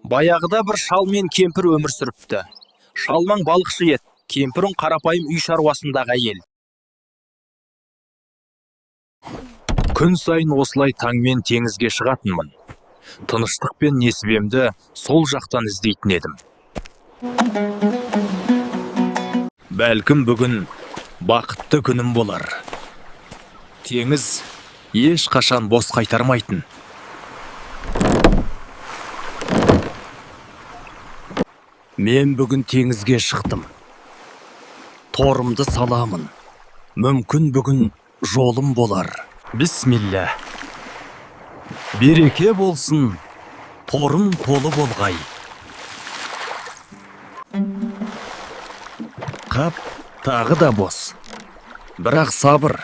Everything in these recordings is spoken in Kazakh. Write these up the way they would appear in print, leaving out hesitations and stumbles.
Баяғыда бір шал мен кемпір өмір сүріпті. Шалмаң балықшы еді, кемпірің қарапайым үй шаруасындағы әйел. Күн сайын осылай таңмен теңізге шығатынмын. Тыныштық пен несібемді сол жақтан іздейтін едім. Бәлкім бүгін бақытты күнім болар. Теңіз ешқашан бос қайтармайтын. Мен бүгін теңізге шықтым. Торымды саламын. Мүмкін бүгін жолым болар. Бисмилля. Береке болсын, торым толы болғай. Қап, тағы да бос. Бірақ сабыр,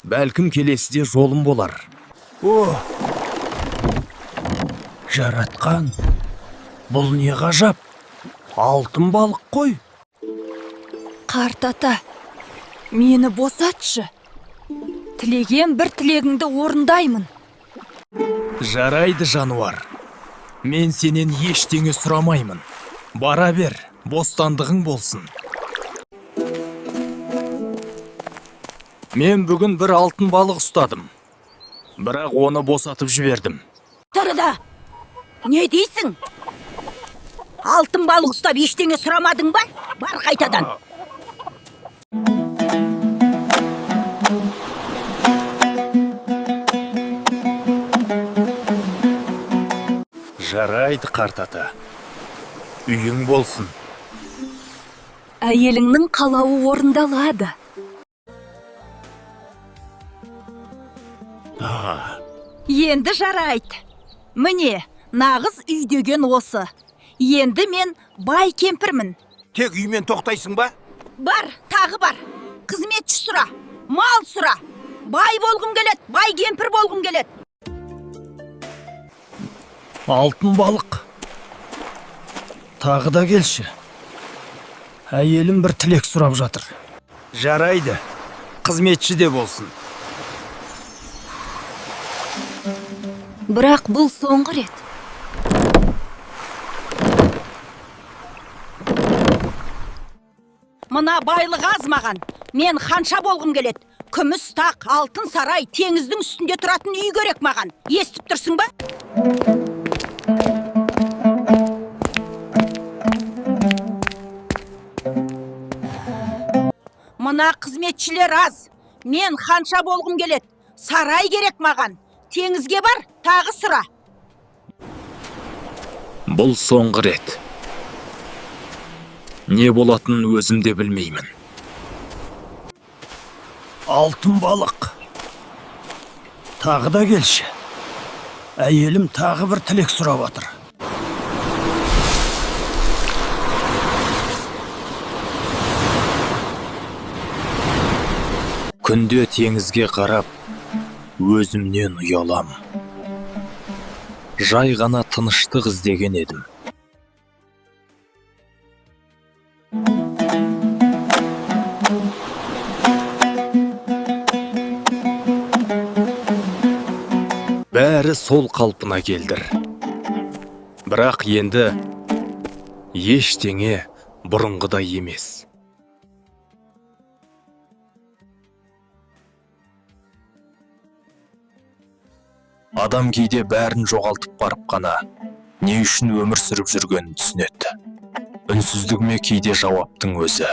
бәлкім келесіде жолым болар. О! Жаратқан, бұл не ғажап? Алтын балық қой. Қарт ата, мені босатшы. Тілеген бір тілегіңді орындаймын. Жарайды, жануар. Мен сенен ештеңе сұрамаймын. Бара бер, бостандығың болсын. Мен бүгін бір алтын балық ұстадым. Бірақ оны босатып жібердім. Тұрда, не дейсің? Алтын балық ұстап ештеңе сұрамадың ба? Бар қайтадан. Жарайды, қарт ата. Үйің болсын. Әйеліңнің қалауы орындалады. Енді жарайды. Міне, нағыз үй деген осы. Енді мен бай кемпірмін. Тек үймен тоқтайсың ба? Бар, тағы бар. Қызметші сұра, мал сұра. Бай болғым келеді, бай кемпір болғым келеді. Алтын балық. Тағы да келші. Әйелім бір тілек сұрап жатыр. Жарайды, қызметші де болсын. Бірақ бұл соңғы рет. Мына байлық аз маған. Мен ханша болғым келеді. Күміс тақ, алтын сарай, теңіздің үстінде тұратын үй керек маған. Естіп тұрсың ба? Мына қызметшілер аз. Мен ханша болғым келеді. Сарай керек маған. Теңізге бар, тағы сұра. Бұл соңғы рет. Не болатынын өзім де білмеймін. Алтын балық. Тағы да келші. Әйелім тағы бір тілек сұрап жатыр. Күнде теңізге қарап, өзімнен ұялам. Жай ғана тыныштық іздеген едім. Бәрі сол қалпына келдір. Бірақ енді ештеңе бұрынғыдай емес. Адам кейде бәрін жоғалтып барып қана не үшін өмір сүріп жүргенін түсінеді. Үнсіздігіме кейде жауаптың өзі.